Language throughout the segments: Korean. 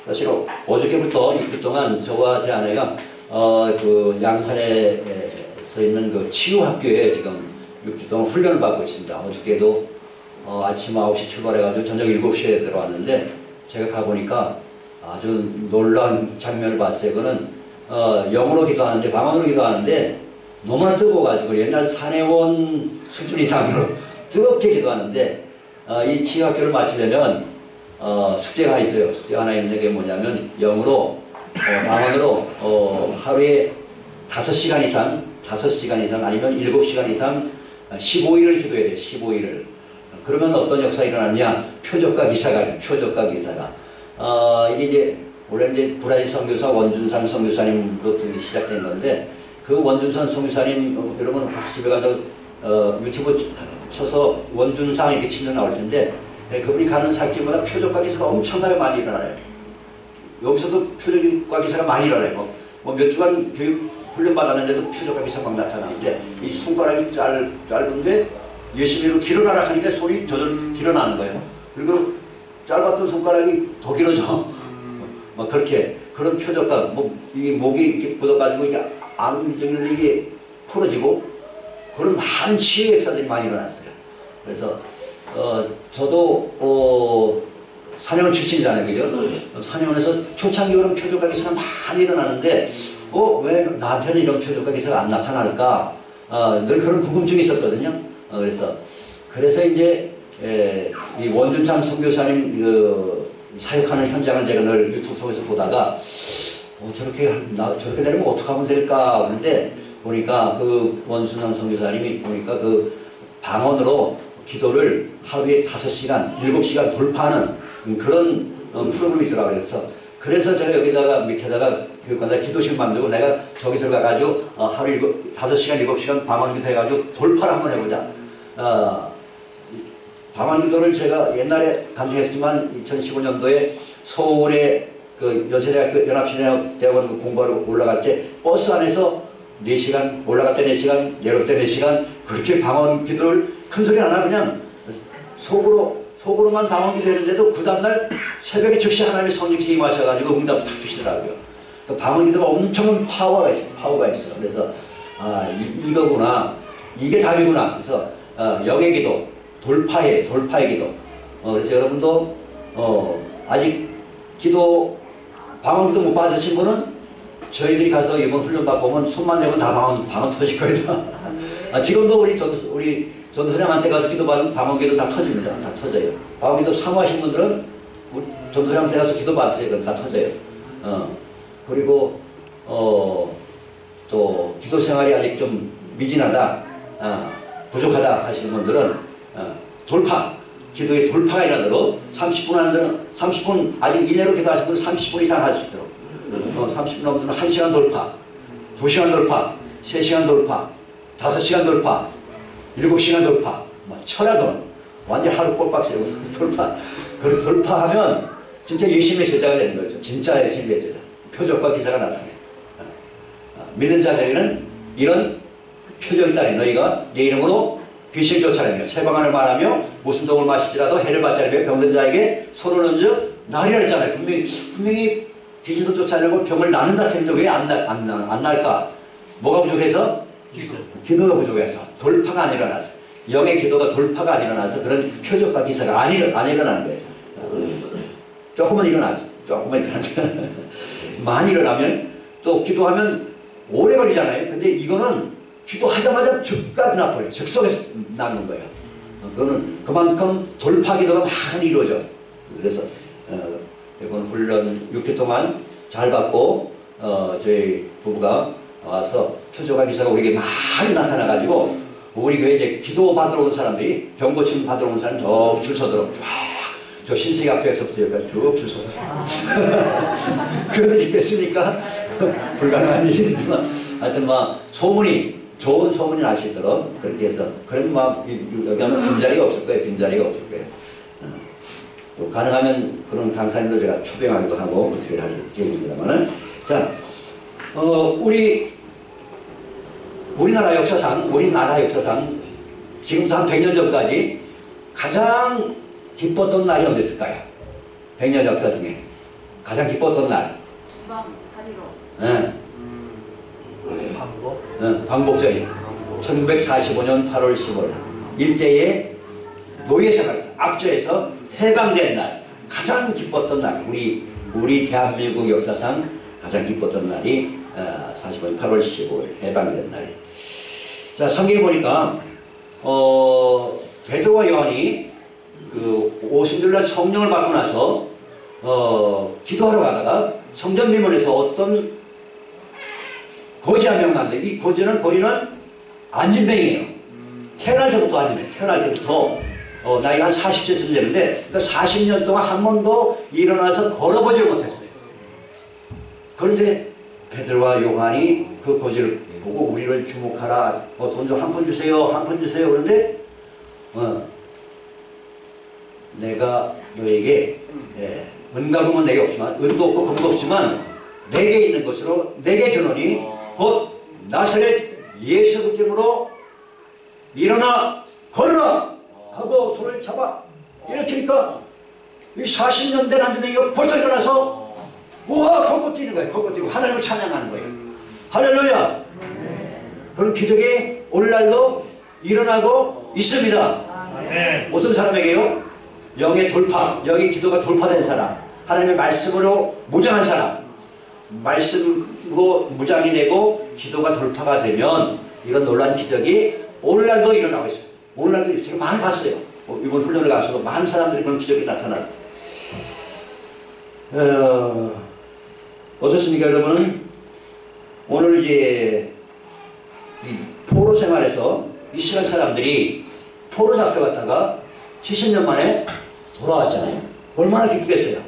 사실 어저께부터 6주 동안 저와 제 아내가 그 양산에 서 있는 그 치유학교에 지금 6주 동안 훈련을 받고 있습니다. 어저께도 아침 9시 출발해가지고 저녁 7시에 들어왔는데 제가 가보니까 아주 놀라운 장면을 봤어요. 그거는 영어로 기도하는데 방언으로 기도하는데 너무나 뜨거워가지고 옛날 산해원 수준 이상으로 뜨겁게 기도하는데 이 치유학교를 마치려면 숙제가 있어요. 숙제가 하나 있는 게 뭐냐면 영어로 방언으로 하루에 5시간 이상 아니면 7시간 이상 15일을 기도해야 돼요. 15일을. 그러면 어떤 역사가 일어나냐? 표적과 기사가 이게 이제 원래 이제 브라질 선교사 원준상 선교사님도 등이 시작된 건데 그 원준상 선교사님 여러분 집에 가서 유튜브 쳐서 원준상 이렇게 치면 나올 텐데 그분이 가는 살길마다 표적과 기사가 엄청나게 많이 일어나요. 여기서도 표적과 기사가 많이 일어나요. 뭐 몇 주간 교육 훈련 받았는데도 표적과 기사가 막 나타나는데 이 손가락이 짧은데 예수님으로 길어나라 하니까 손이 저절 길어나는 거예요. 그리고 짧았던 손가락이 더 길어져. 막 그렇게 그런 표적과 이 목이 이렇게 굳어가지고 이게 안경이 이게 풀어지고 그런 많은 치유 역사들이 많이 일어났어요. 그래서 저도 산해원 출신이잖아요. 그죠? 산해원에서 초창기 그런 표적과 기사가 많이 일어나는데 왜 나한테는 이런 표적과 기사가 안 나타날까? 늘 그런 궁금증이 있었거든요. 그래서 이제 이 원준상 선교사님 사역하는 현장을 제가 늘 유튜브 통해서 보다가 저렇게 되면 어떻게 하면 될까? 그런데 보니까 그 원준상 선교사님이 보니까 그 방언으로 기도를 하루에 5시간, 7시간 돌파하는 그런 프로그램이 있더라고요. 그래서 제가 여기다가 밑에다가 교육관에다 기도실 만들고 내가 저기서 가가지고 하루 5시간, 7시간 방언 기도 해가지고 돌파를 한번 해보자. 방언 기도를 제가 옛날에 간증했지만 2015년도에 서울의 그 연세대학교 연합시대학원 공부하러 올라갈 때 버스 안에서 4시간, 올라갈 때 4시간, 내려올 때 4시간 그렇게 방언 기도를 큰 소리 안 하고 그냥 속으로만 방언 기도했는데도 그 다음날 새벽에 즉시 하나님의 성령이 임하셔가지고 응답을 탁 주시더라고요. 그 방언 기도가 엄청난 파워가 있어. 그래서 이거구나. 이게 답이구나. 그래서 영의 기도, 돌파의 기도. 그래서 여러분도 아직 기도 방언 기도 못 받으신 분은 저희들이 가서 이번 훈련 받고 오면 손만 대면 다 방언 터질 거예요. 지금도 우리 전도사님한테 가서 기도 받으면 방언 기도 다 터집니다. 다 터져요. 방언 기도 사모하신 분들은 우리 전도사님한테 가서 기도 받으세요. 그럼 다 터져요. 그리고 또 기도 생활이 아직 좀 미진하다, 부족하다 하시는 분들은 기도의 돌파가 일어나도록 30분 아직 이내로 기도하시는 분은 30분 이상 할 수 있도록 30분 넘으면 1시간 돌파, 2시간 돌파, 3시간 돌파, 5시간 돌파, 7시간 돌파, 철야돈 완전 하루 꼴박세고 돌파. 그걸 돌파하면 진짜 예수님의 제자가 되는 거죠. 진짜 예수님의 제자. 표적과 기사가 나타나요. 믿는 자들에게는 이런 표적이 있다니 너희가 내 이름으로 귀신을 쫓아내며 새 방언을 말하며 무슨 독을 마시지라도 해를 받지 않으며 병든 자에게 손을 얹어 나으리라 했잖아요. 분명히 귀신도 쫓아내고 병을 낫는다 했는데 왜 안 날까? 뭐가 부족해서? 기도가 부족해서. 돌파가 안 일어나서. 영의 기도가 돌파가 안 일어나서 그런 표적과 기사가 안 일어나는 거예요. 조금은 일어나죠. 많이 일어나면 또 기도하면 오래 걸리잖아요. 근데 이거는 기도하자마자 즉각 나버려요. 즉석에서 나는 거예요. 그거는 그만큼 돌파 기도가 많이 이루어져. 그래서 이번 훈련 6주 동안 잘 받고 저희 부부가 와서 표적과 기사가 우리에게 많이 나타나가지고 우리 교회 이제 기도 받으러 온 사람들이 병 고침 받으러 온 사람이 저 줄 서도록 저 신세계 앞에서부터 여기까지 쭉 줄 서도록 그런 일이 됐습니까? 불가능한 일이지만 하여튼 좋은 소문이 날 수 있도록 그렇게 해서 그런 여기 하면 빈자리가 없을 거예요. 또 가능하면 그런 강사님도 제가 초빙하기도 하고 어떻게 할 계획입니다만은 자 우리나라 역사상 지금부터 한 100년 전까지 가장 기뻤던 날이 언제였을까요? 100년 역사 중에 가장 기뻤던 날. 예. 광복절이 1945년 8월 10월 일제의 노예생활에서 압조해서 해방된 날, 가장 기뻤던 날, 우리 대한민국 역사상 가장 기뻤던 날이 45년 8월 15일 해방된 날이. 자, 성경에 보니까 베드로와 요한이 그 오순절날 성령을 받고 나서 기도하러 가다가 성전 미문에서 어떤 거지 한 명 나는데, 이 거지는 안진뱅이에요. 태어날 때부터 안진뱅이. 태어날 때부터 나이가 한 40세쯤 되는데, 그러니까 40년 동안 한 번도 일어나서 걸어보지를 못했어요. 그런데 베드로와 요한이 그 거지를 보고 우리를 주목하라, 돈 좀 한 푼 주세요, 한 푼 주세요. 그런데 내가 너에게 은과 금은 내게 없지만, 은도 없고 금도 없지만 내게 있는 것으로 내게 주노니 곧 나사렛 예수 그리스도 이름으로 일어나 걸어라 하고 손을 잡아 일으키니까 이 40년 된 안진뱅이가 벌떡 일어나서 우와 걷고 뛰는 거예요. 걷고 뛰고 하나님을 찬양하는 거예요. 할렐루야. 그런 기적이 오늘날도 일어나고 있습니다. 어떤 사람에게요? 영의 돌파, 영의 기도가 돌파된 사람, 하나님의 말씀으로 무장한 사람, 말씀으로 무장이 되고 기도가 돌파가 되면 이런 놀라운 기적이 오늘날도 일어나고 있어요. 오늘날도 제가 많이 봤어요. 이번 훈련을 가서도 많은 사람들이 그런 기적이 나타나요. 어떻습니까 여러분? 오늘 이제 이 포로 생활에서 이스라엘 사람들이 포로 잡혀갔다가 70년 만에 돌아왔잖아요. 얼마나 기쁘겠어요.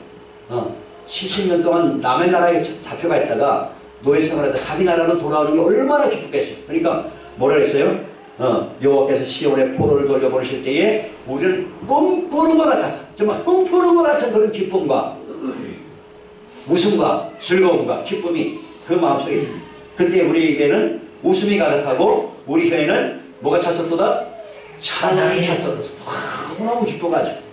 70년 동안 남의 나라에 잡혀가 있다가 노예 생활에서 자기 나라로 돌아오는 게 얼마나 기쁘겠어요. 그러니까 뭐라 그랬어요? 여호와께서 시온의 포로를 돌려보내실 때에 우리는 꿈꾸는 것 같아서, 정말 꿈꾸는 것 같은 그런 기쁨과 웃음과 즐거움과 기쁨이 그 마음속에, 그때 우리에게는 웃음이 가득하고 우리 혀에는 뭐가 찼었도다? 찬양이 찼었도다. 너무 기뻐가지고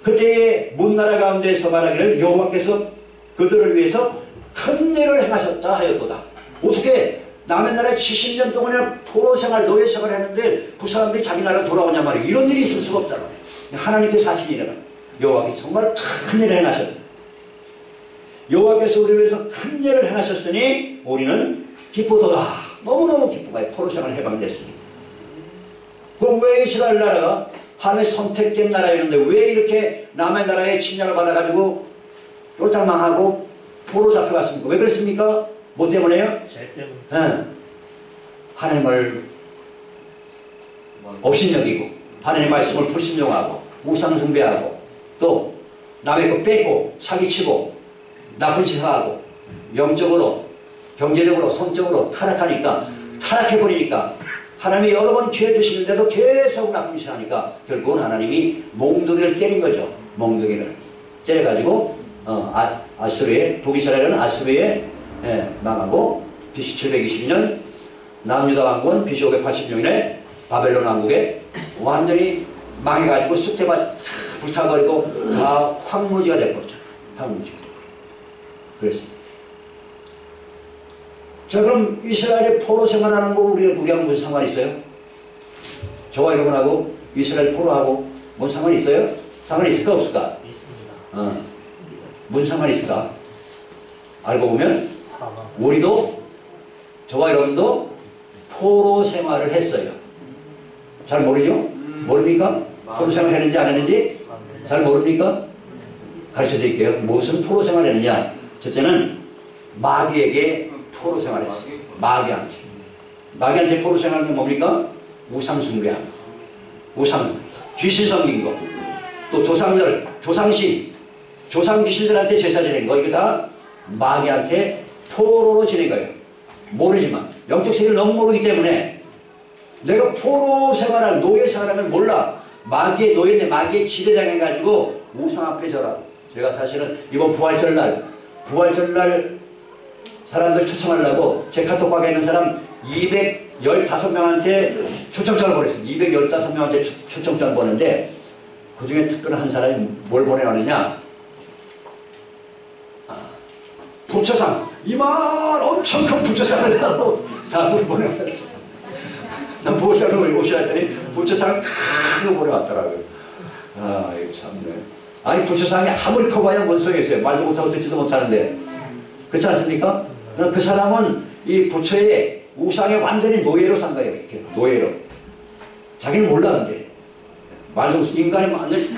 그때 문 나라 가운데서 말하기를 여호와께서 그들을 위해서 큰 일을 행하셨다 하였도다. 어떻게 남의 나라에 70년 동안이나 포로 생활, 노예 생활을 했는데 그 사람들이 자기 나라로 돌아오냐 말이에요. 이런 일이 있을 수가 없잖아. 하나님께서 하신 일이라. 여호와께서 정말 큰 일을 행하셨다. 여호와께서 우리를 위해서 큰 일을 행하셨으니 우리는 기쁘도다. 너무너무 기쁘가요. 포로 생활 해방됐으니. 그럼 왜 이스라엘 나라가 하나님의 선택된 나라였는데 왜 이렇게 남의 나라에 침략을 받아가지고 쫄딱망하고 포로 잡혀갔습니까? 왜 그랬습니까? 뭐 때문에요? 죄 때문에. 하나님을 업신여기고 하나님의 말씀을 불순종하고 우상 숭배하고 또 남의 거 뺏고 사기치고 나쁜 짓 하고 영적으로 경제적으로 성적으로 타락해버리니까 하나님이 여러 번 기회 주시는데도 계속 나쁜 짓을 하니까 결국은 하나님이 몽둥이를 때린 거죠. 몽둥이를 때려가지고 아수르의 북이스라엘은 아수르에 망하고 BC 720년 남유다 왕국은 BC 580년에 바벨론 왕국에 완전히 망해가지고 쑥대밭이 불타버리고 다 황무지가 돼버렸죠. 황무지가. 그랬습니다. 자, 그럼 이스라엘의 포로 생활하는 거 우리하고 무슨 상관이 있어요? 저와 여러분하고 이스라엘 포로하고 무슨 상관이 있어요? 상관이 있을까 없을까? 있습니다. 무슨 상관이 있을까? 알고 보면 우리도 저와 여러분도 포로 생활을 했어요. 잘 모르죠? 모릅니까? 포로 생활 했는지 안 했는지? 잘 모릅니까? 가르쳐 드릴게요. 무슨 포로 생활을 했느냐? 첫째는 마귀에게 포로 생활했어요. 마귀한테 포로 생활하는 게 뭡니까? 우상 숭배하는 거, 우상 귀신 섬긴 거, 또 조상들, 조상신, 조상 귀신들한테 제사 지낸 거, 이게 다 마귀한테 포로로 지낸 거예요. 모르지만 영적 세계를 너무 모르기 때문에 내가 포로 생활할 노예 생활하면 몰라. 마귀의 노예인데 마귀의 지배당해가지고 우상 앞에 절하고. 제가 사실은 이번 부활절날 사람들 초청하려고 제 카톡방에 있는 사람 215명한테 초청장을 보냈습니다. 215명한테 초청장을 보냈는데 그 중에 특별한 한 사람이 뭘 보내왔느냐? 부처상, 이만 엄청 큰 부처상을 하고 다 보내왔어. 난 부처상을 오셔야 했더니 부처상 큰 거 보내왔더라고요. 아, 이거 참네. 아니, 부처상이 아무리 커봐야 뭔 소용이 있어요. 말도 못하고 듣지도 못하는데. 그렇지 않습니까? 그 사람은 이 부처의 우상에 완전히 노예로 산 거예요. 이렇게 노예로. 자기는 몰랐는데. 말도 인간이 완전히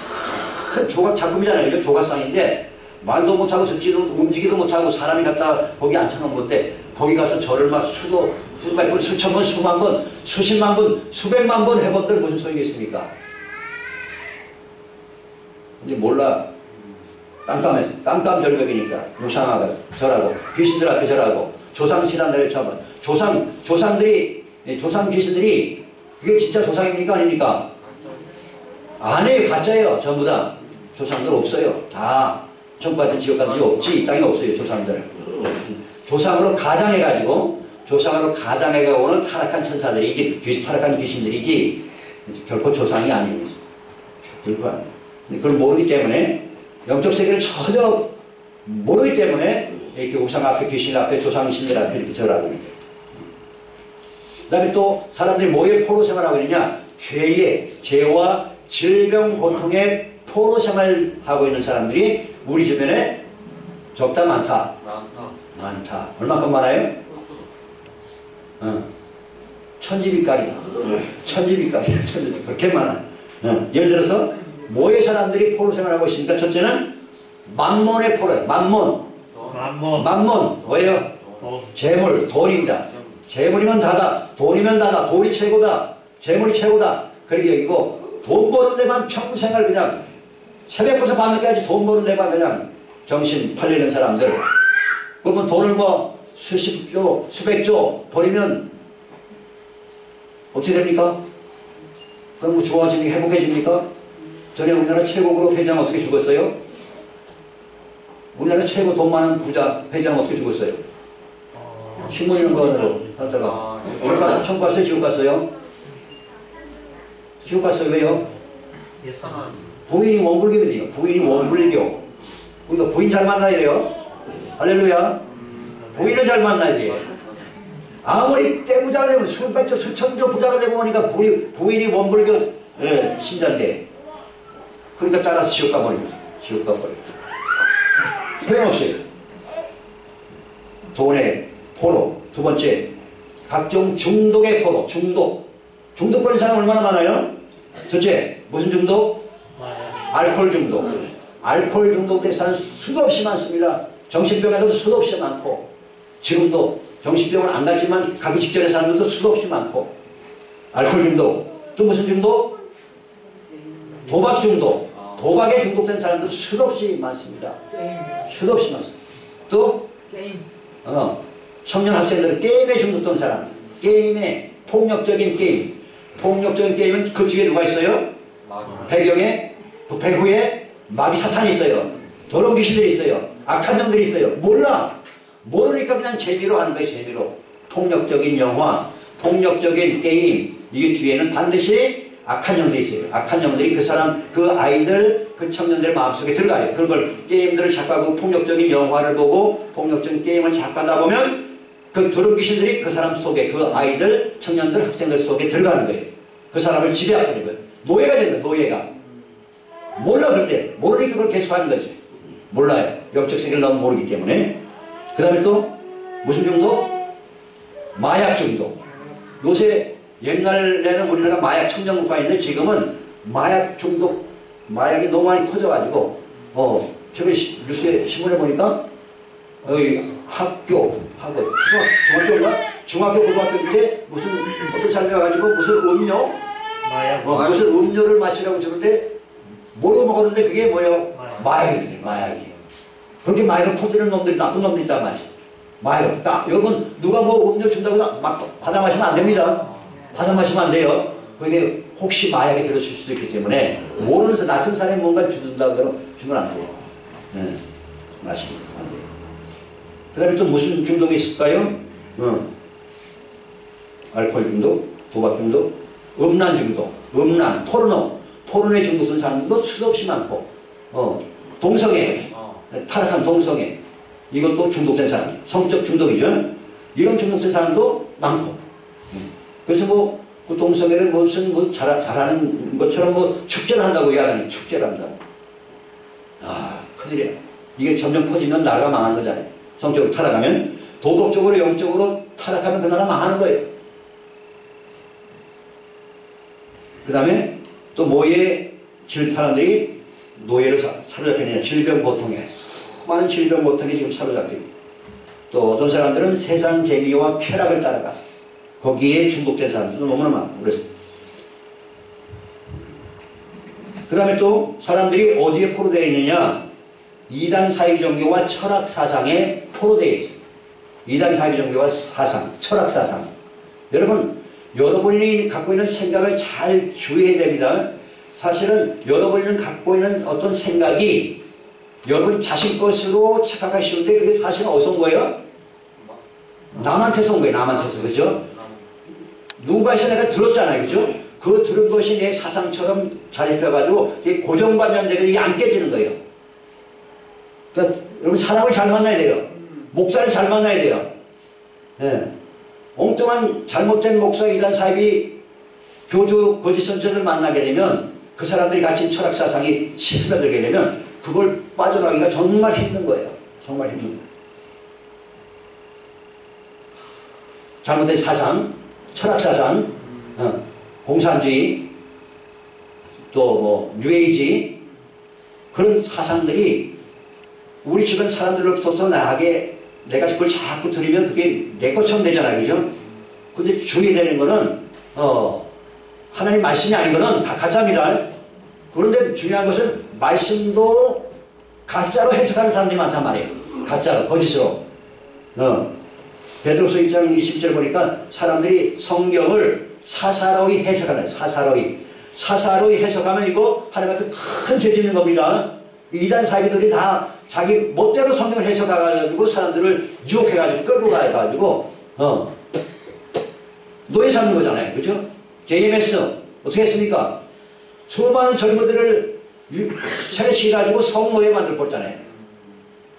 큰 조각 작품이잖아요. 이거 조각상인데 말도 못하고 듣지도 움직이도 못하고 사람이 갖다 거기 앉혀놓은 건데 거기 가서 절을 막 수백 번, 수천 번, 수만 번, 수십만 번, 수백만 번 해봤더니 무슨 소용이 있습니까? 근데 몰라. 깜깜해서. 깜깜절벽이니까. 무상하고 절하고 귀신들 앞에 절하고 조상신한다를 쳐봐. 조상들이 조상 귀신들이 그게 진짜 조상입니까? 아닙니까? 아니에요. 가짜예요. 전부 다. 조상들 없어요. 다 천국 같은 지옥 같은 데 없지. 이 땅에 없어요. 조상들. 조상으로 가장해가지고 조상으로 가장해가 오는 타락한 천사들이지 타락한 귀신들이지 결코 조상이 아닙니다. 결코 아니에요. 그걸 모르기 때문에 영적 세계를 전혀 모르기 때문에 이렇게 우상 앞에 귀신 앞에 조상신들 앞에 이렇게 절하고 있는 거예요. 그 다음에 또 사람들이 뭐에 포로 생활하고 있느냐? 죄와 질병 고통의 포로 생활하고 있는 사람들이 우리 주변에 적다 많다. 많다. 얼마큼 많아요? 천지빛깔이다. 천지빛깔이다. 천지빛. 그렇게 많아. 예를 들어서 뭐의 사람들이 포로 생활하고 있으니까 첫째는 만몬의 포로예요. 만몬. 뭐예요? 재물, 돈입니다. 재물이면 다다. 돈이면 다다. 돈이 최고다. 재물이 최고다. 그렇게 여기고 돈 버는 데만 평생을 그냥 새벽부터 밤늦게까지 돈 버는 데만 그냥 정신 팔리는 사람들. 그러면 돈을 뭐 수십조, 수백조 버리면 어떻게 됩니까? 그럼 뭐 좋아지니까 행복해집니까? 전에 우리나라 최고 그룹 회장 어떻게 죽었어요? 우리나라 최고 돈 많은 부자 회장 어떻게 죽었어요? 신문 이런 거로 하다가 천국 갔어요? 지옥 갔어요? 지옥 갔어요. 왜요? 부인이 원불교거든요. 부인이 원불교. 그러니까 부인 잘 만나야 돼요. 할렐루야. 부인을 잘 만나야 돼요. 아무리 떼부자가 되면 수백조 수천조 부자가 되고 보니까 부인이 원불교 신자인데 그러니까 따라서 지옥 가버립니다. 지옥 가버립니다. 소용없어요. 돈의 포로. 두 번째, 각종 중독의 포로. 중독 걸린 사람 얼마나 많아요? 첫째, 무슨 중독? 알코올 중독. 알코올 중독된 사람 수도 없이 많습니다. 정신병에서도 수도 없이 많고 지금도 정신병은 안 가지만 가기 직전의 사람들도 수도 없이 많고 알코올 중독. 또 무슨 중독? 도박 중독. 도박에 중독된 사람도 수도 없이 많습니다. 수도 없이 많습니다. 또 청년 학생들은 게임에 중독된 사람. 게임에 폭력적인 게임. 폭력적인 게임은 그 뒤에 누가 있어요? 배경에 그 배후에 마귀 사탄이 있어요. 더러운 귀신들이 있어요. 악한 영들이 있어요. 모르니까 그냥 재미로 하는 거예요. 재미로. 폭력적인 영화, 폭력적인 게임, 이 뒤에는 반드시 악한 영들이 있어요. 악한 영들이 그 아이들, 그 청년들의 마음속에 들어가요. 그걸 게임들을 작가하고 폭력적인 영화를 보고 폭력적인 게임을 작가하다 보면 그 더러운 귀신들이 그 사람 속에, 그 아이들, 청년들, 학생들 속에 들어가는 거예요. 그 사람을 지배하는 거예요. 노예가 되는 거예요. 노예가. 몰라. 그런데 모르니까 그걸 계속하는 거지. 몰라요. 영적 세계를 너무 모르기 때문에. 그 다음에 또 무슨 중독? 마약 중독. 요새 옛날에는 우리나라가 마약 청정국가인데 지금은 마약 중독, 마약이 너무 많이 커져가지고 최근에 뉴스에 신문에 보니까 중학교 고등학교인데 무슨 어떤 사람이 와가지고 무슨 음료? 무슨 음료를 마시라고 주는데 모르고 먹었는데 그게 뭐예요? 마약이거든요. 마약이. 그렇게 마약을 퍼뜨리는 놈들이 나쁜 놈들이 있단 말이에요. 마약. 여러분 누가 뭐 음료 준다고 막 받아 마시면 안 됩니다. 받아 마시면 안 돼요. 그게 혹시 마약에 들어줄 수도 있기 때문에 모르면서 낯선 사람이 뭔가 준다고 주면 안 돼요. 마시면 안 돼요. 그 다음에 또 무슨 중독이 있을까요? 알코올 중독, 도박 중독, 음란 중독, 포르노. 포른에 중독된 사람들도 수없이 많고, 동성애, 타락한 동성애, 이것도 중독된 사람, 성적 중독이죠. 이런 중독된 사람도 많고. 그래서 뭐, 그 동성애를 무슨 뭐 잘하는 것처럼 뭐 축제를 한다고 이야기하는 축제를 한다. 아, 큰일이야. 이게 점점 커지면 나라가 망하는 거잖아요. 성적으로 타락하면, 도덕적으로, 영적으로 타락하면 그 나라 망하는 거예요. 그 다음에 또 뭐에 사람들이 노예로 사로잡히느냐. 질병 고통에. 수많은 질병 고통에 지금 사로잡히고. 또 어떤 사람들은 세상 재미와 쾌락을 따라가. 거기에 중독된 사람들도 너무나 많고. 그래서. 그 다음에 또 사람들이 어디에 포로되어 있느냐. 이단 사회 종교와 철학 사상에 포로되어 있어요. 이단 사회 종교와 사상, 철학 사상. 여러분, 여러분이 갖고 있는 생각을 잘 주의해야 됩니다. 사실은 여러분이 갖고 있는 어떤 생각이 여러분 자신 것으로 착각하시는데 그게 사실은 어디서 온 거예요? 남한테서 온 거예요. 남한테서. 그죠? 누군가에서 내가 들었잖아요. 그죠? 그 들은 것이 내 사상처럼 자립해가지고 고정관념들이 안 깨지는 거예요. 그러니까 여러분 사람을 잘 만나야 돼요. 목사를 잘 만나야 돼요. 예. 엉뚱한 잘못된 목사 이단 사입이 교주 거짓 선전을 만나게 되면 그 사람들이 가진 철학 사상이 시스며들게 되면 그걸 빠져나가기가 정말 힘든 거예요. 정말 힘든 거예요. 잘못된 사상, 철학 사상, 공산주의, 또 뭐 뉴에이지 그런 사상들이 우리 주변 사람들로부터 나에게 내가 그걸 자꾸 들으면 그게 내 것처럼 되잖아요. 그죠? 근데 주의되는 거는, 하나님 말씀이 아니거든. 다 가짜입니다. 그런데 중요한 것은 말씀도 가짜로 해석하는 사람들이 많단 말이에요. 가짜로, 거짓으로. 베드로서 1장 20절 보니까 사람들이 성경을 사사로이 해석하는, 사사로이 해석하면 이거 하나님 앞에 큰 죄 짓는 겁니다. 이단 사이비들이 다 자기 멋대로 성경을 해석해가지고 사람들을 유혹해가지고 끌고 가가지고 노예 삼는 거잖아요. 그죠? JMS 어떻게 했습니까? 수많은 젊은이들을 세례시켜가지고 성노예 만들었잖아요.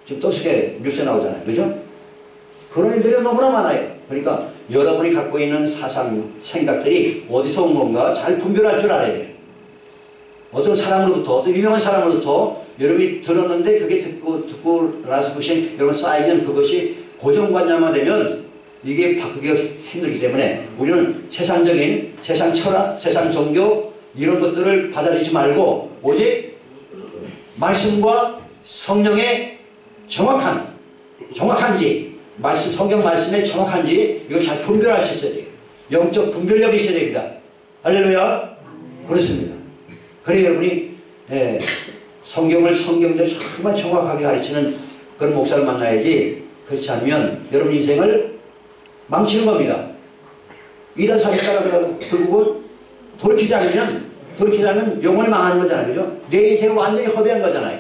지금 떠스게 뉴스에 나오잖아요. 그죠? 그런 일들이 너무나 많아요. 그러니까 여러분이 갖고 있는 사상, 생각들이 어디서 온 건가 잘 분별할 줄 알아야 돼요. 어떤 사람으로부터, 어떤 유명한 사람으로부터 여러분이 들었는데 그게 듣고 나서 그것이 여러분 쌓이면 그것이 고정관념화 되면 이게 바꾸기가 힘들기 때문에 우리는 세상적인, 세상 철학, 세상 종교 이런 것들을 받아들이지 말고 오직 말씀과 성령의 정확한지 성경 말씀에 정확한지 이걸 잘 분별할 수 있어야 돼요. 영적 분별력이 있어야 됩니다. 할렐루야. 그렇습니다. 그래 여러분이 성경을 성경대로 정말 정확하게 가르치는 그런 목사를 만나야지. 그렇지 않으면 여러분 인생을 망치는 겁니다. 이단 사기 따라가도 결국은 돌이키지 않으면 영원히 망하는 거잖아요. 그죠? 내 인생을 완전히 허비한 거잖아요.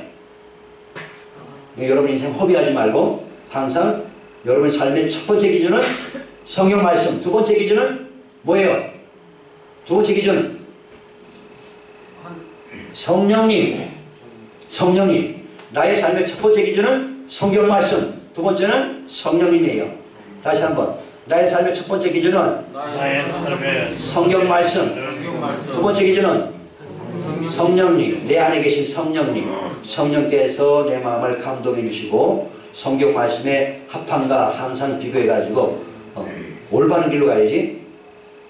여러분 인생 허비하지 말고 항상 여러분 삶의 첫 번째 기준은 성경 말씀, 두 번째 기준은 뭐예요? 두 번째 기준 성령님. 나의 삶의 첫 번째 기준은 성경 말씀, 두 번째는 성령님이에요. 다시 한번. 나의 삶의 첫 번째 기준은 성경 말씀, 두 번째 기준은 성령님. 내 안에 계신 성령님. 성령께서 내 마음을 감동해 주시고 성경 말씀에 합함과 항상 비교해가지고 올바른 길로 가야지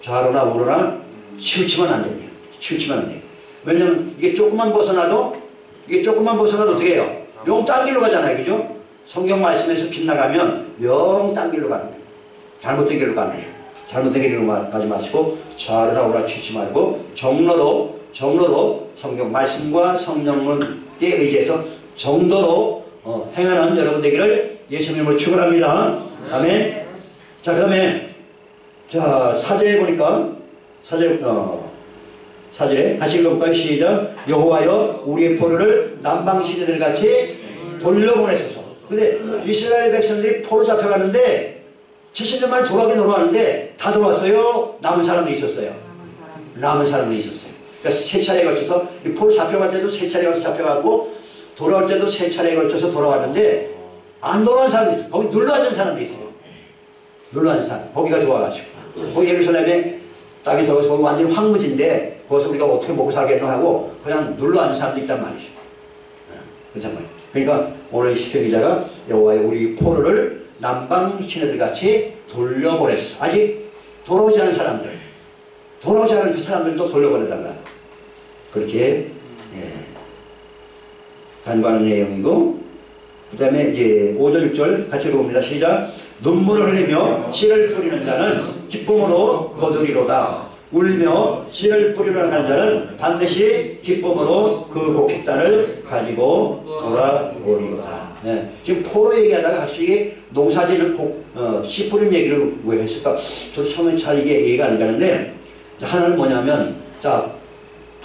좌로나 우로나 치우치면 안 됩니다. 치우치면 안 돼요. 왜냐면 이게 조금만 벗어나도 어떻게 해요? 영 딴 길로 가잖아요. 그죠? 성경 말씀에서 빗나가면 영 딴 길로 갑니다. 잘못된 길로 갑니다. 잘못된 길로 가지 마시고 좌로나 우로나 치우치 말고 정로로 성경 말씀과 성령에 의지해서 정도로 행하는 여러분 되기를 예수님 이름으로 축원합니다. 아멘. 자, 그다음에 사제에 보니까 사제에 다시 읽어볼까요? 시작. 여호와여 우리의 포로를 남방시대들 같이 돌려보내소서. 근데 이스라엘 백성들이 포로 잡혀가는데 70년 만에 돌아오긴 돌아왔는데 다 돌아왔어요? 남은 사람도 있었어요. 그러니까 세 차례에 걸쳐서 이 포로 잡혀갈 때도 세 차례에 걸쳐서 잡혀가고 돌아올 때도 세 차례에 걸쳐서 돌아왔는데 안 돌아온 사람도 있어요. 거기 눌러앉은 사람도 있어요. 눌러앉은 사람. 거기가 좋아가지고. 거기 예루살렘에 땅에서 거기 완전히 황무지인데 거기서 우리가 어떻게 먹고 살겠노 하고 그냥 눌러앉은 사람도 있단 말이죠. 그렇단 말이에요. 그러니까 오늘 시편 기자가 여호와의 우리 포로를 남방 시내들 같이 돌려보냈어. 아직 돌아오지 않은 사람들, 돌아오지 않은 그 사람들도 돌려보내달라. 그렇게 간구하는 내용이고, 그 다음에 이제 5절 6절 같이 읽어봅니다. 시작. 눈물을 흘리며 씨를 뿌리는 자는 기쁨으로 거두리로다. 울며 씨를 뿌리러 가는 자는 반드시 기쁨으로 그 곡식단을 가지고 돌아오리로다. 네. 지금 포로 얘기하다가 갑자기 농사지는 씨 뿌림 얘기를 왜 했을까? 저도 처음에 잘 이게 이해가 안 가는데, 하나는 뭐냐면, 자,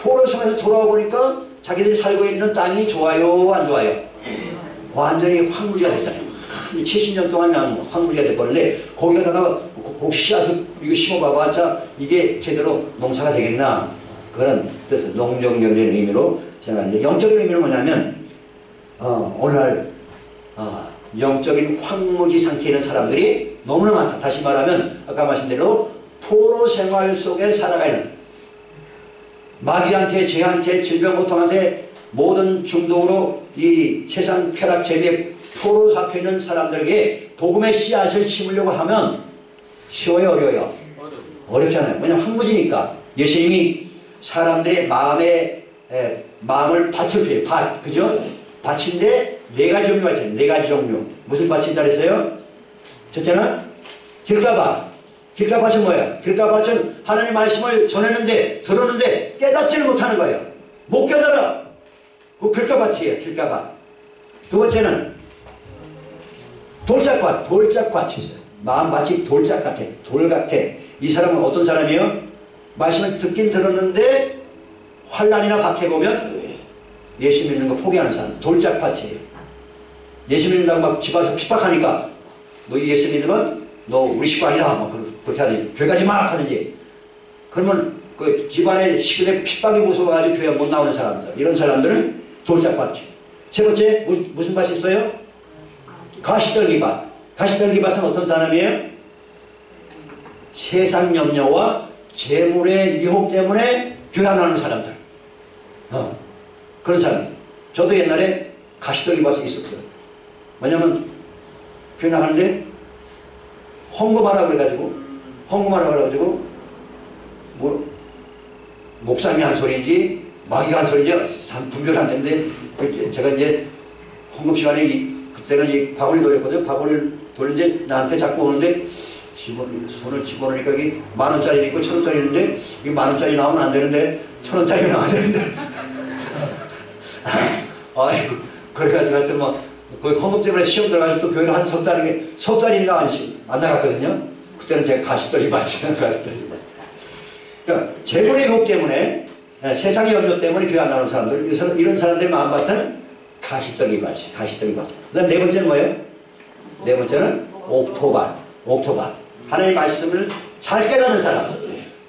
포로 섬에서 돌아와 보니까 자기들이 살고 있는 땅이 좋아요, 안 좋아요? 완전히 황무지가 됐잖아요. 70년 동안 황무지가 돼버렸는데, 거기다가 곡식 씨앗을 이거 심어봐봐. 자, 이게 제대로 농사가 되겠나? 그런 뜻, 농정경제의 의미로 생각하는데, 영적인 의미는 뭐냐면, 오늘날, 영적인 황무지 상태에 있는 사람들이 너무나 많다. 다시 말하면, 아까 말씀드린 대로, 포로 생활 속에 살아가는 마귀한테, 죄한테, 질병, 고통한테 모든 중독으로 이 세상 쾌락, 재미에 포로 잡혀있는 사람들에게 복음의 씨앗을 심으려고 하면 쉬워요, 어려워요? 어렵잖아요. 왜냐하면 황무지니까. 예수님이 사람들의 마음을 밭을 피해요. 밭, 그죠? 밭인데 네 가지 종류가 있어요. 네 가지 종류. 무슨 밭인지 알았어요? 첫째는 길가밭. 길가밭은 뭐예요? 길가밭은 하나님의 말씀을 전했는데, 들었는데 깨닫지를 못하는 거예요. 못 깨달아. 그 길가밭이에요. 길가밭. 두 번째는 돌짝밭. 돌짝밭이 있어요. 마음밭이 돌짝 같아. 돌 같아. 이 사람은 어떤 사람이에요? 말씀을 듣긴 들었는데 환난이나 박해가 오면 예수 믿는 거 포기하는 사람. 돌짝밭이에요. 예수 믿는다고 막 집 와서 핍박하니까 너 예수 믿으면 너 우리 식구 아니다. 막 그렇게 하지. 교회 가지 마 하는지. 그러면 그 집안의 식구들 핍박이 무서워가지고 교회 못 나오는 사람들. 이런 사람들은 돌짝밭이에요. 세 번째 무슨 밭이 있어요? 가시떨기밭. 가시떨기밭은 어떤 사람이에요? 세상 염려와 재물의 유혹 때문에 교회 안 오는 사람들. 그런 사람. 저도 옛날에 가시떨기밭에 있었어요. 왜냐면 교회 나가는데 헌금하라고 그래가지고 뭐 목사님이 한 소리인지 마귀가 한 소리인지 분별 안 되는데, 제가 이제 헌금 시간에 그때는 이 바구니 돌렸거든요. 바구니를 돌리는데 나한테 자꾸 오는데 손을 집어넣으니까 이게 10,000원짜리도 있고 1,000원짜리 있는데, 이게 10,000원짜리 나오면 안 되는데 1,000원짜리 나와야 되는데 아이고, 그래가지고 하여튼 그 헌금 때문에 시험 들어가서 또 교회를 한 석 달인가 안 나갔거든요. 그때는 제가 가시떨기밭이에요. 그러니까 재물의 유혹 때문에, 세상의 염려 때문에 교회 안 나오는 사람들, 이런 사람들의 마음밭은 가시떨기밭이. 그 다음 네 번째는 뭐예요? 네 번째는 옥토밭. 하나님의 말씀을 잘 깨닫는 사람,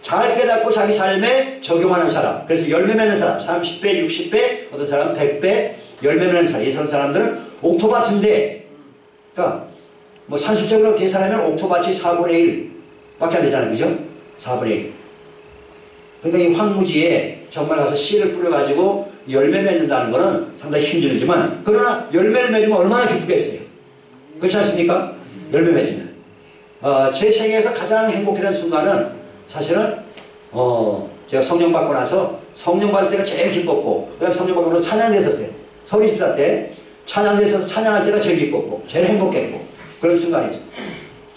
잘 깨닫고 자기 삶에 적용하는 사람. 그래서 열매 맺는 사람, 30배, 60배, 어떤 사람은 100배 열매 맺는 사람. 이런 사람들은 옥토밭인데, 그러니까 뭐 산술적으로 계산하면 옥토밭이 4분의 1 밖에 안 되잖아요. 그죠? 4분의 1. 그러니까 이 황무지에 정말 가서 씨를 뿌려가지고 열매 맺는다는 것은 상당히 힘들지만, 그러나 열매를 맺으면 얼마나 기쁘겠어요. 그렇지 않습니까? 열매 맺으면. 제 생애에서 가장 행복했던 순간은 사실은 제가 성령 받고 나서, 성령 받을 때가 제일 기뻤고, 그 다음에 성령 받고 나서 찬양됐었어요. 서리스타 때 찬양돼서 찬양할 때가 제일 기뻤고 제일 행복했고, 그런 순간이 있어요.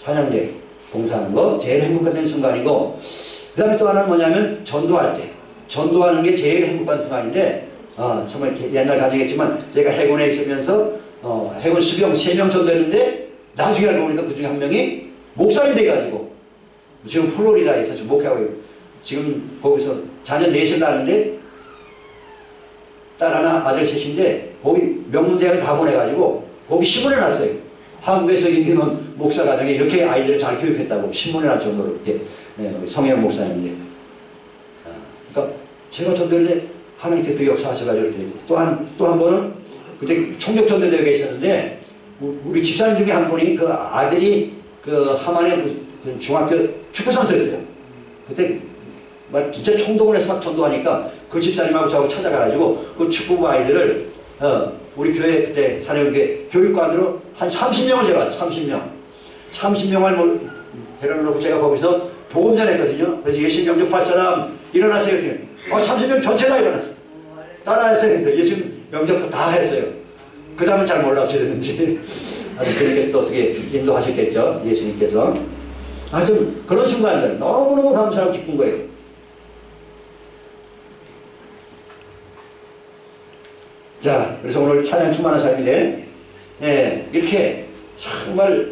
찬양대 봉사하는 거 제일 행복했던 순간이고, 그 다음에 또 하나는 뭐냐면 전도할 때, 전도하는 게 제일 행복한 순간인데, 정말 옛날 가정이겠지만 제가 해군에 있으면서 해군 수병 3명 전도했는데, 나중에 알고 보니까 그 중에 한 명이 목사님 돼가지고 지금 플로리다에서 목회하고, 지금 거기서 자녀 넷을 낳았는데 딸 하나 아들 셋인데 거기 명문대학을 다 보내가지고 거기 신문에 났어요. 한국에서 있는 목사 가정에 이렇게 아이들을 잘 교육했다고 신문에 날 정도로. 이렇게 성형 목사님인데, 그러니까 제가 전도했는데 하나님께서 역사하셔가지고 또 한 번은 그때 총력전도대회가 있었는데 우리 집사님 중에 한 분이 그 아들이 그 하만의 그 중학교 축구선수였어요. 그때 막 진짜 총동을 해서 막 전도하니까 그 집사님하고 저하고 찾아가가지고 그 축구부 아이들을 우리 교회 그때 사내교회 교육관으로 한 30명을 데려왔어요. 30명을 데려놓고 제가 거기서 보험전 했거든요. 그래서 예수님 영접할 사람 일어나세요. 30명 전체 다 일어났어요. 따라했어요. 예수님 영접 다 했어요. 그 다음은 잘 몰라 어찌 됐는지. 그렇게 또 어떻게 인도하셨겠죠. 예수님께서. 아주 그런 순간들 너무너무 감사하고 기쁜 거예요. 자, 그래서 오늘 찬양 충만한 삶인데, 이렇게 정말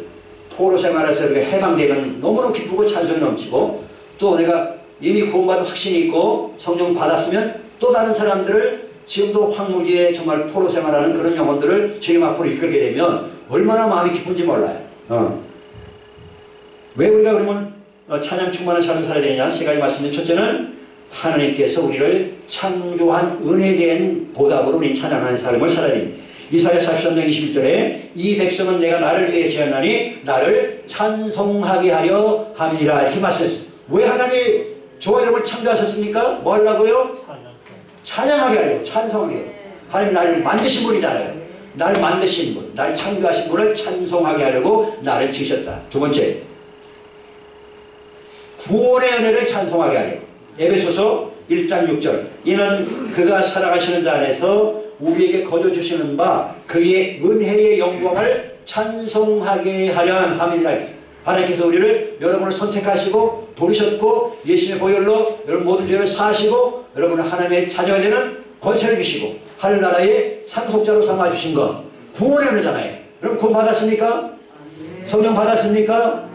포로 생활에서 이렇게 해방되면 너무너무 기쁘고 찬송이 넘치고, 또 내가 이미 구원받은 확신이 있고 성령 받았으면 또 다른 사람들을 지금도 황무지에 정말 포로 생활하는 그런 영혼들을 주님 앞으로 이끌게 되면 얼마나 마음이 기쁜지 몰라요. 왜 우리가 그러면 찬양 충만한 삶을 살아야 되느냐? 세 가지 말씀드린 첫째는 하나님께서 우리를 창조한 은혜에 대한 보답으로 우리 찬양하는 삶을 살아야 됩니다. 이사야 43장 21절에 이 백성은 내가 나를 위해 지었나니 나를 찬송하게 하려 함이라 이렇게 말씀했어요. 왜 하나님이 저와 여러분을 창조하셨습니까? 뭐 하려고요? 찬양하게 하려고, 찬송하게. 하나님 나를 만드신 분이잖아요. 나를 만드신 분, 나를 창조하신 분을 찬송하게 하려고 나를 지으셨다. 두 번째, 구원의 은혜를 찬송하게 하려고. 에베소서 1장 6절 이는 그가 살아가시는 자 안에서 우리에게 거둬주시는 바 그의 은혜의 영광을 찬송하게 하려 함이라. 하나님께서 우리를 여러분을 선택하시고 도우셨고 예수님의 보혈로 여러분 모든 죄를 사하시고 여러분은 하나님의 자녀가 되는 권세를 주시고 하늘나라의 상속자로 삼아주신 것 구원의 은혜잖아요. 여러분 구원 받았습니까? 성령 받았습니까?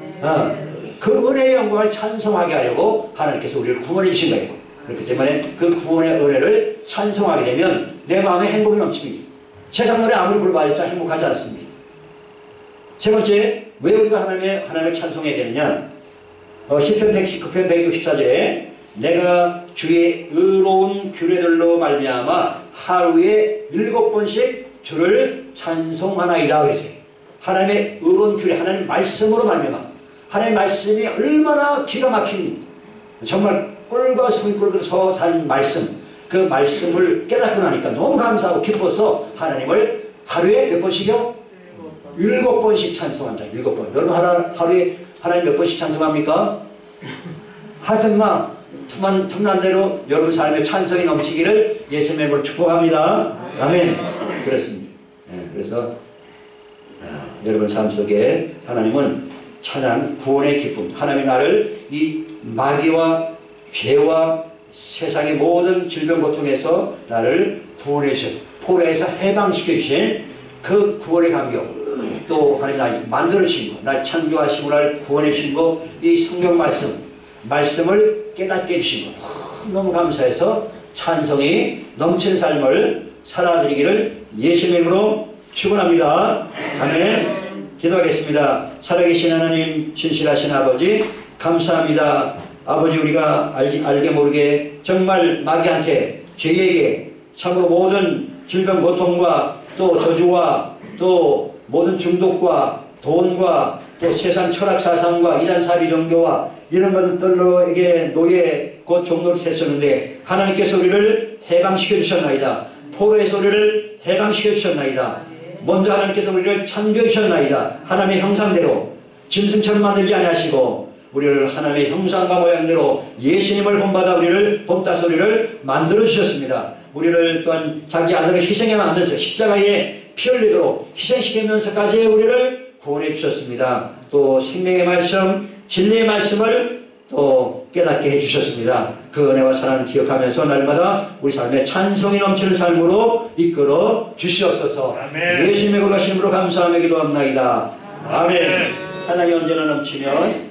그 은혜의 영광을 찬송하게 하려고 하나님께서 우리를 구원해 주신 거예요. 그렇기 때문에 그 구원의 은혜를 찬송하게 되면 내 마음에 행복이 넘칩니다. 세상 노래 아무리 불러봐야 행복하지 않습니다. 세 번째, 왜 우리가 하나님을 찬송해야 되느냐? 시편 119편 164절에 내가 주의 의로운 규례들로 말미암아 하루에 7번씩 주를 찬송하나이다 그랬어요. 하나님의 의로운 규례, 하나님의 말씀으로 말미암아 하나님의 말씀이 얼마나 기가 막힌 정말 꿀과 숨이 꿀어서 산 말씀, 그 말씀을 깨닫고 나니까 너무 감사하고 기뻐서 하나님을 하루에 몇 번씩이요? 7번씩 찬송한다. 7번. 여러분 하루에 하나님 몇 번씩 찬송합니까? 하여튼만 틈난 대로 여러분 삶에 찬송이 넘치기를 예수님의 이름으로 축복합니다. 아멘. 그렇습니다. 그래서 여러분 삶 속에 하나님은 찬양, 구원의 기쁨, 하나님의 나를 이 마귀와 죄와 세상의 모든 질병 고통에서 나를 구원해 주신, 포로에서 해방시켜 주신 그 구원의 감격, 또 하나님 날 만들어 주신 거, 날 창조하시고 날 구원해 주신 거, 이 성경 말씀을 깨닫게 해주신 거 너무 감사해서 찬송이 넘치는 삶을 살아드리기를 예수님의 이름으로 축원합니다. 아멘. 기도하겠습니다. 살아계신 하나님, 신실하신 아버지 감사합니다. 아버지 우리가 알게 모르게 정말 마귀한테 죄에게 참으로 모든 질병 고통과 또 저주와 또 모든 중독과 돈과 또 세상 철학 사상과 이단사리 종교와 이런 것들로에게 노예 곧 종로를 셌었는데 하나님께서 우리를 해방시켜 주셨나이다. 포로에서 우리를 해방시켜 주셨나이다. 먼저 하나님께서 우리를 창조해 주셨나이다. 하나님의 형상대로 짐승처럼 만들지 아니하시고 우리를 하나님의 형상과 모양대로 예수님을 본받아 우리를 본따서 우리를 만들어 주셨습니다. 우리를 또한 자기 아들을 희생해 만들어서 십자가에 피 흘리도록 희생시키면서까지 우리를 구원해 주셨습니다. 또 생명의 말씀, 진리의 말씀을 또 깨닫게 해주셨습니다. 그 은혜와 사랑을 기억하면서 날마다 우리 삶에 찬송이 넘치는 삶으로 이끌어 주시옵소서. 아멘. 예수님의 거룩하신 이름으로 감사하며 기도합나이다. 아멘. 찬양이 언제나 넘치면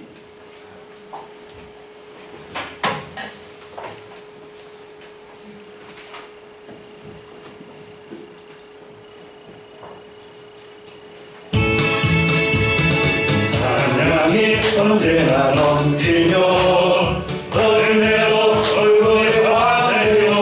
언제나 넘치며 은혜로 얼굴에 화내며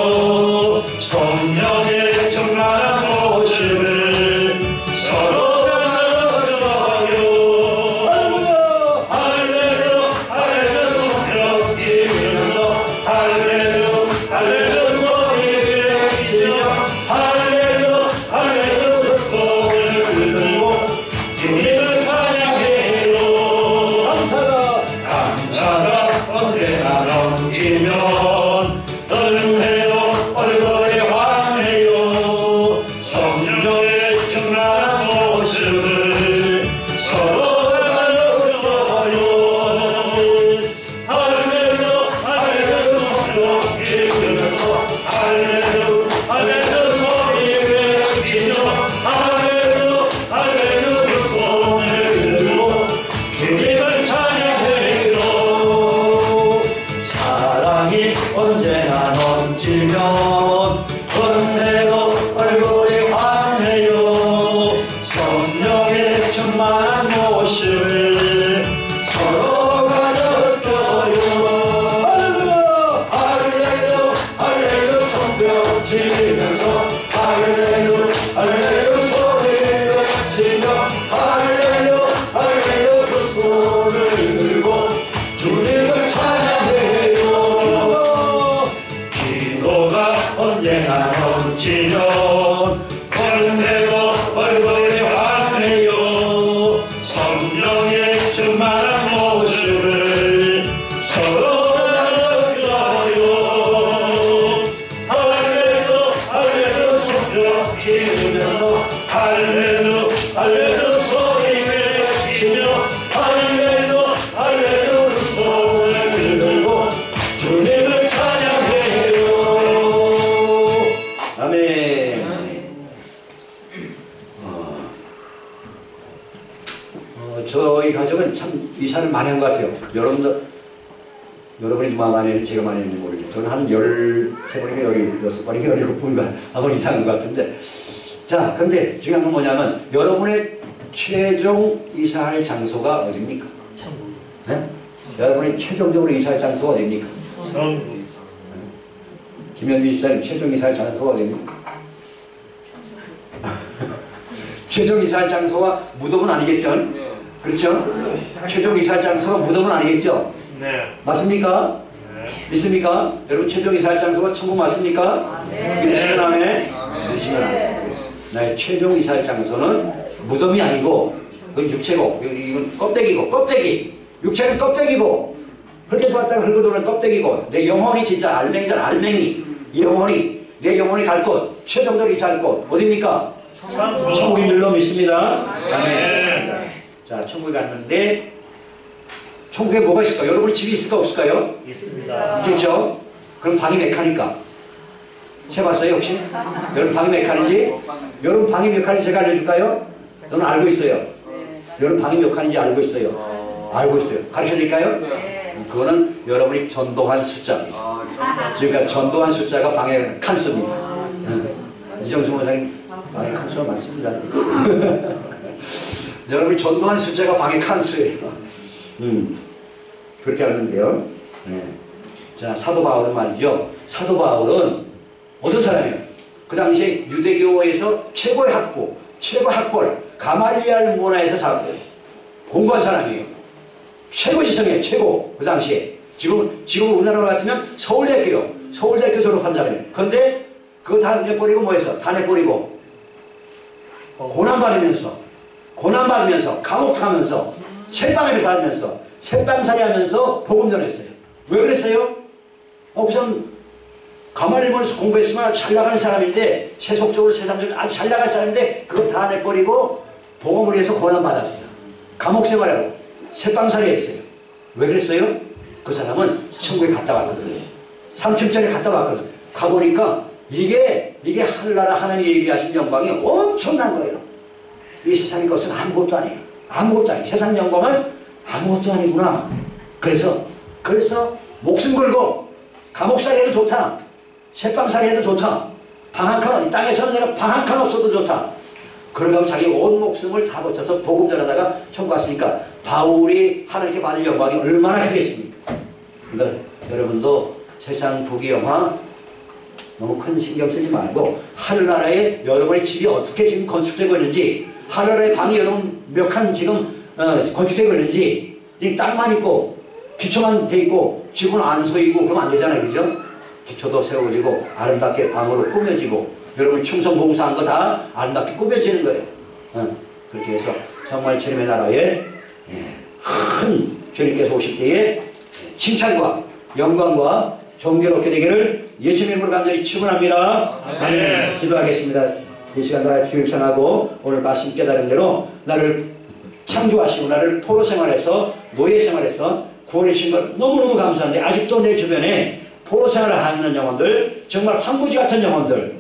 부르면서 할렐루 할렐루 소리를 지며 할렐루 할렐루 손을 들고 주님을 찬양해요. 아멘. 저희 가족은 참 이사를 많이 한 것 같아요. 여러분이 많이 했는지 제가 많이 했는지 모르겠어요. 저는 한 13번인가 16번인가 17번인가 한번 이사한 것 같은데. 자, 근데 중요한 건 뭐냐면 여러분의 최종 이사할 장소가 어디입니까? 네? 여러분이 최종적으로 이사할 장소가 어디입니까? 김현미 지사님 최종 이사할 장소가 어디입니까? 최종 이사할 장소가 무덤은 아니겠죠? 그렇죠? 최종 이사할 장소가 무덤은 아니겠죠? 네. 맞습니까? 네. 믿습니까? 여러분 최종 이사할 장소가 천국 맞습니까? 믿으시면 안해? 믿으시면 안해? 나의 최종 이사할 장소는 무덤이 아니고 그건 육체고 이건 껍데기고 껍데기 육체는 껍데기고 흙에서 왔다가 흙으로 돌아오는 껍데기고 내 영혼이 진짜 알맹이잖아. 알맹이 영혼이 내 영혼이 갈 곳 최종적으로 이사할 곳 어디입니까? 천국인 줄로 믿습니다. 아멘. 자, 천국에 갔는데 천국에 뭐가 있을까? 여러분 집이 있을까 없을까요? 있습니다. 있겠죠? 그럼 방이 몇 칸일까? 세봤어요 혹시? 여러분 방이 몇 칸인지? 여러분 방이 몇 칸인지 제가 알려줄까요? 저는 알고 있어요. 여러분 방이 몇 칸인지 알고 있어요. 알고 있어요. 가르쳐드릴까요? 그거는 여러분이 전도한 숫자입니다. 그러니까 전도한 숫자가 방의 칸수입니다. 이정수 원장님 방의 칸수가 많습니다. 여러분이 전도한 숫자가 방의 칸수예요. 그렇게 하는데요. 네. 자, 사도 바울은 말이죠. 사도 바울은 어떤 사람이에요? 그 당시에 유대교에서 최고의 학부, 최고 학벌, 가말리알 문화에서 공부한 사람이에요. 최고 지성이에요. 최고. 그 당시에. 지금 우리나라 같으면 서울대학교 졸업한 사람이에요. 그런데 그거 다 내버리고 뭐 했어? 다 내버리고 고난받으면서 감옥 가면서 새방에 살면서 새방살이 하면서 복음 전했어요. 왜 그랬어요? 우선 가말리엘에서 공부했으면 잘 나가는 사람인데 세속적으로 세상적으로 아주 잘 나갈 사람인데 그거 다 내버리고 복음을 위해서 고난받았어요. 감옥 생활하고 새방살이 했어요. 왜 그랬어요? 그 사람은 천국에 갔다 왔거든요. 3층짜리 갔다 왔거든. 가보니까 이게 하늘나라 하나님이 얘기하신 영광이 엄청난 거예요. 이 세상의 것은 아무것도 아니에요. 아무것도 아니에요. 세상 영광은 아무것도 아니구나. 그래서 목숨 걸고 감옥살이 해도 좋다. 새방살이 해도 좋다. 방 한 칸, 이 땅에서는 내가 방 한 칸 없어도 좋다. 그러면 자기 온 목숨을 다 거쳐서 복음 전하다가 천국 갔으니까 바울이 하나님께 받은 영광이 얼마나 크겠습니까? 그러니까 여러분도 세상 부귀영화 너무 큰 신경 쓰지 말고 하늘나라에 여러분의 집이 어떻게 지금 건축되고 있는지 하늘나라의 방이 여러분 몇 칸 지금 건축되고 있는지 이 땅만 있고 기초만 돼 있고 집은 안 서이고 그러면 안 되잖아요. 그죠? 기초도 세워지고 아름답게 방으로 꾸며지고 여러분 충성봉사한 거 다 아름답게 꾸며지는 거예요. 그렇게 해서 정말 주님의 나라에 큰 주님께서 오실 때에 칭찬과 영광과 존경롭게 되기를 예수님 이름으로 간절히 축원합니다. 아멘. 기도하겠습니다. 이 시간 다 주일 전하고 오늘 말씀 깨달은 대로 나를 창조하시고 나를 포로 생활에서 노예 생활에서 구원해 주신 것 너무너무 감사한데 아직도 내 주변에 포로 생활을 하는 영혼들 정말 황무지 같은 영혼들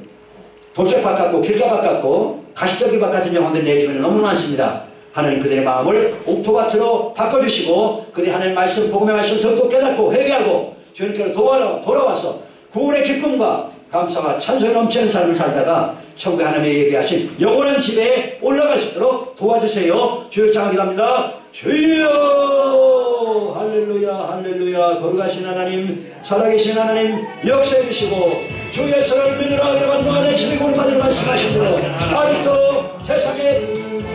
돌짝밭 같고 길가밭 같고 가시적기밭 같은 영혼들 내 주변에 너무 많습니다. 하나님 그들의 마음을 옥토밭으로 바꿔주시고 그들이 하나님의 말씀 복음의 말씀을 듣고 깨닫고 회개하고 주님께로 돌아와서 구원의 기쁨과 감사와 찬송이 넘치는 삶을 살다가 천국에 하나님의 얘기하신 영원한 집에 올라갈 수 있도록 도와주세요. 주여 장하기합니다. 주여 할렐루야 할렐루야. 거룩하신 하나님 살아계신 하나님 역사해 주시고 주 예수를 믿으라 여러분 너의 힘이 골받을 말씀하신 대로 아직도 세상에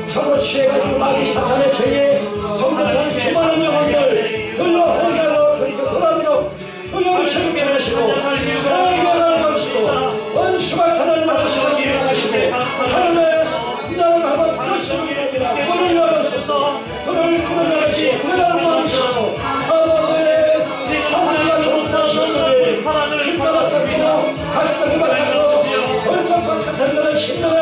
서로 취해가지고 마귀 사탄의 죄에 정복하는 수많은 영혼들 흘러 회개하고 주님께 돌아오도록 주여 책임져 하시고 회개하는 것이고 원수가 타는 말씀을 기억하시고 하나님의 나를 한번 부르시는 길입니다. 문을 열어주소서. 그를 구원하시고 구원하는 것이고 아버지의 하나님과 좋다셨는데 힘받았습니다. 가족과 힘받았고 벌쩍 같은 신령의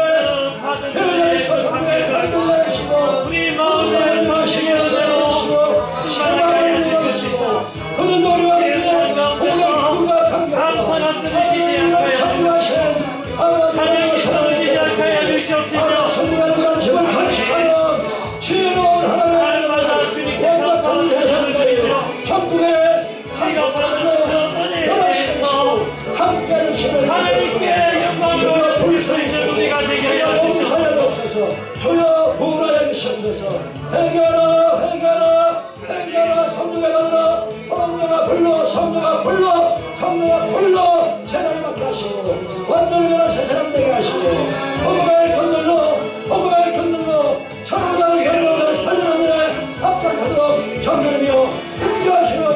기도하시며